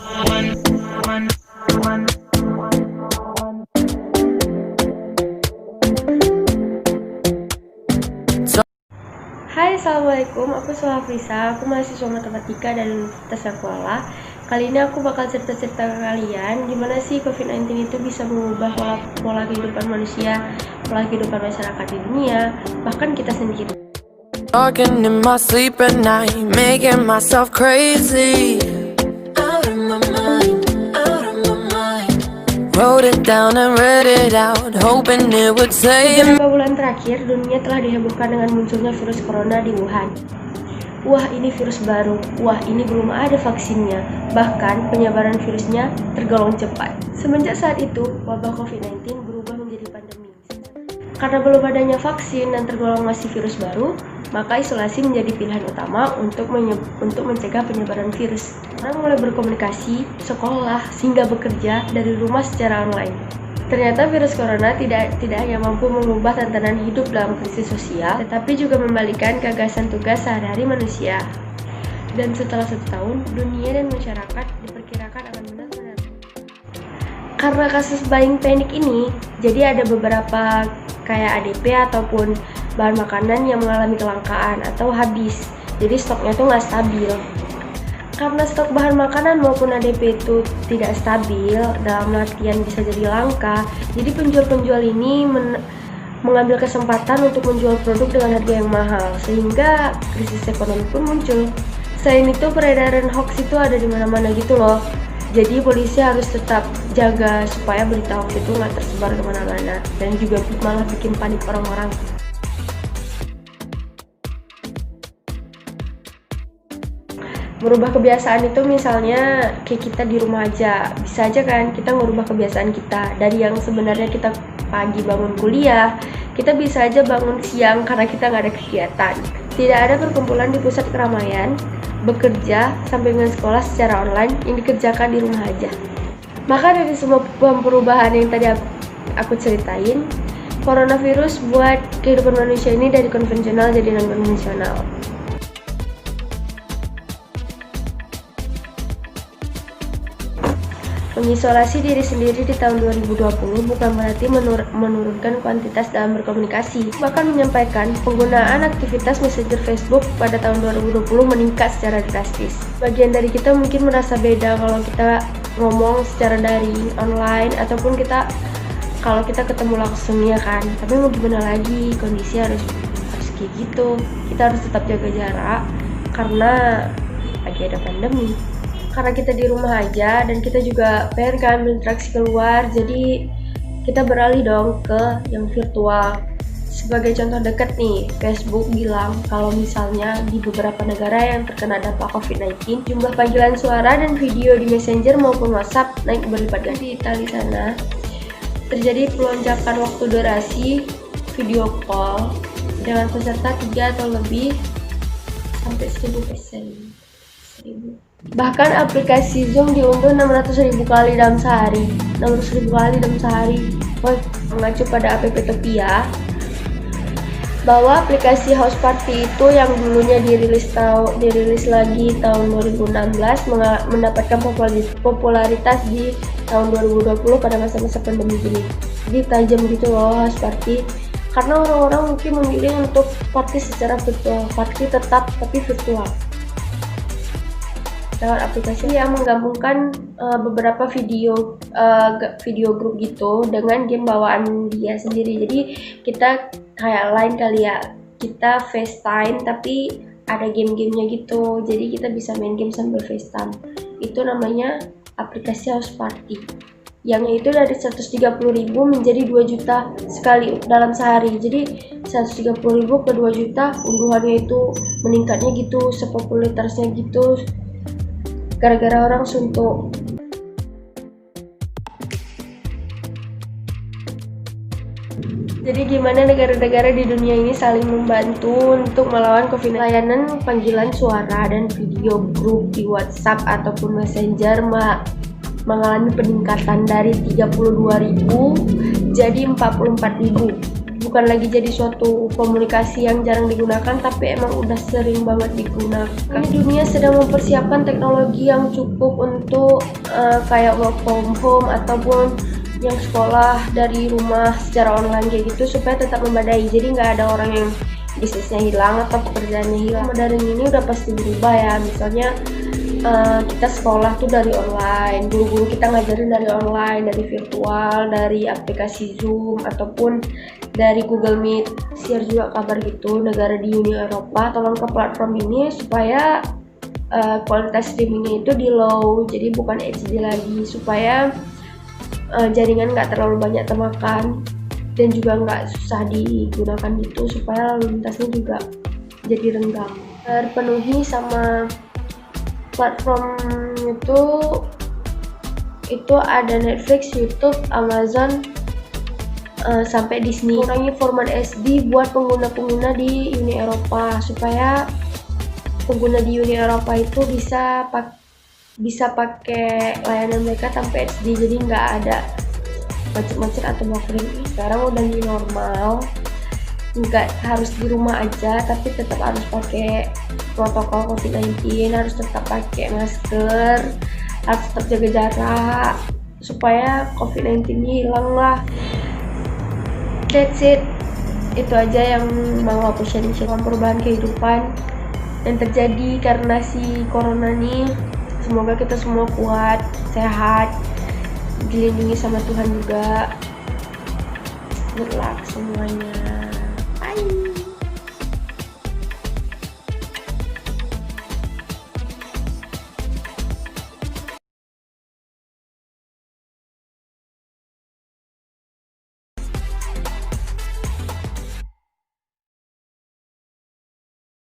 Hai, assalamualaikum. Aku Sulafrisa. Aku mahasiswa matematika dari Universitas Sekolah. Kali ini aku bakal cerita-cerita ke kalian gimana sih COVID-19 itu bisa mengubah pola kehidupan manusia, pola kehidupan masyarakat di dunia, bahkan kita sendiri. Talking in my sleep at night, making myself crazy. Out of my mind, out of my mind. Wrote it down and read it out, hoping it would save me. Beberapa bulan terakhir, dunia telah dihebohkan dengan munculnya virus corona di Wuhan. Wah, ini virus baru. Wah, ini belum ada vaksinnya. Bahkan, penyebaran virusnya tergolong cepat. Semenjak saat itu, wabah COVID-19 berubah menjadi pandemi. Karena belum adanya vaksin dan tergolong masih virus baru, maka isolasi menjadi pilihan utama untuk mencegah penyebaran virus. Orang mulai berkomunikasi, sekolah, hingga bekerja dari rumah secara online. Ternyata virus corona tidak hanya mampu mengubah tatanan hidup dalam krisis sosial, tetapi juga membalikan gagasan tugas sehari-hari manusia. Dan setelah 1 tahun, dunia dan masyarakat diperkirakan akan benar-benar. Karena kasus buying panic ini, jadi ada beberapa kayak ADP ataupun bahan makanan yang mengalami kelangkaan atau habis. Jadi stoknya tuh nggak stabil. Karena stok bahan makanan maupun ADP itu tidak stabil, dalam artian bisa jadi langka, jadi penjual-penjual ini mengambil kesempatan untuk menjual produk dengan harga yang mahal, sehingga krisis ekonomi pun muncul. Selain itu, peredaran hoax itu ada di mana-mana gitu loh. Jadi polisi harus tetap jaga supaya berita hoax itu nggak tersebar kemana-mana, dan juga malah bikin panik orang-orang. Merubah kebiasaan itu misalnya kayak kita di rumah aja, bisa aja kan kita merubah kebiasaan kita. Dari yang sebenarnya kita pagi bangun kuliah, kita bisa aja bangun siang karena kita nggak ada kegiatan. Tidak ada perkumpulan di pusat keramaian, bekerja sampai dengan sekolah secara online yang dikerjakan di rumah aja. Maka dari semua perubahan yang tadi aku ceritain, coronavirus buat kehidupan manusia ini dari konvensional jadi non-konvensional. Mengisolasi diri sendiri di tahun 2020 bukan berarti menurunkan kuantitas dalam berkomunikasi. Bahkan menyampaikan penggunaan aktivitas Messenger Facebook pada tahun 2020 meningkat secara drastis. Bagian dari kita mungkin merasa beda kalau kita ngomong secara daring, online, ataupun kalau kita ketemu langsung ya kan. Tapi mau gimana lagi, kondisi harus kayak gitu. Kita harus tetap jaga jarak karena lagi ada pandemi. Karena kita di rumah aja dan kita juga pengen kan berinteraksi keluar, jadi kita beralih dong ke yang virtual. Sebagai contoh dekat nih, Facebook bilang kalau misalnya di beberapa negara yang terkena dampak COVID-19, jumlah panggilan suara dan video di Messenger maupun WhatsApp naik berlipat ganda. Di Italia sana terjadi pelonjakan waktu durasi video call dengan peserta 3 atau lebih sampai 1000%. Bahkan aplikasi Zoom diunduh 600.000 kali dalam sehari. 600.000 kali dalam sehari. Mengacu pada app Topia, bahwa aplikasi House Party itu yang dulunya dirilis lagi tahun 2016 mendapatkan popularitas di tahun 2020 pada masa-masa pandemi ini. Jadi tajam gitu loh House Party. Karena orang-orang mungkin memilih untuk party secara virtual, party tetap tapi virtual. Lewat aplikasi yang menggabungkan beberapa video grup gitu dengan game bawaan dia sendiri. Jadi kita kayak lain kali ya, kita FaceTime tapi ada game-gamenya gitu. Jadi kita bisa main game sambil FaceTime. Itu namanya aplikasi House Party. Yang itu dari 130.000 menjadi 2 juta sekali dalam sehari. Jadi 130.000 ke 2 juta unduhannya itu meningkatnya gitu, sepopularitasnya gitu. Gara-gara orang suntuk. Jadi gimana negara-negara di dunia ini saling membantu untuk melawan COVID-19? Layanan panggilan suara dan video grup di WhatsApp ataupun Messenger mengalami peningkatan dari 32.000 jadi 44.000. bukan lagi jadi suatu komunikasi yang jarang digunakan, tapi emang udah sering banget digunakan. Dunia sedang mempersiapkan teknologi yang cukup untuk kayak work from home ataupun yang sekolah dari rumah secara online kayak gitu, supaya tetap memadai. Jadi nggak ada orang yang bisnisnya hilang atau pekerjaannya hilang. Daring ini udah pasti berubah ya. Misalnya kita sekolah tuh dari online, guru-guru kita ngajarin dari online, dari virtual, dari aplikasi Zoom ataupun dari Google Meet. Share juga kabar gitu, negara di Uni Eropa tolong ke platform ini supaya kualitas streamingnya itu di low, jadi bukan HD lagi, supaya jaringan nggak terlalu banyak termakan dan juga nggak susah digunakan gitu, supaya lalu lintasnya juga jadi renggang. Terpenuhi sama platform itu ada Netflix, YouTube, Amazon, sampai Disney. Kurangi format SD buat pengguna-pengguna di Uni Eropa, supaya pengguna di Uni Eropa itu bisa pakai layanan mereka tanpa HD, jadi nggak ada macet-macet atau buffering. Sekarang udah new normal, nggak harus di rumah aja, tapi tetap harus pakai protokol COVID-19, harus tetap pakai masker, harus tetap jaga jarak supaya COVID-19 hilang lah. That's it, itu aja yang mau aku sharing perubahan kehidupan yang terjadi karena si corona nih. Semoga kita semua kuat, sehat, dilindungi sama Tuhan juga. Good luck semuanya.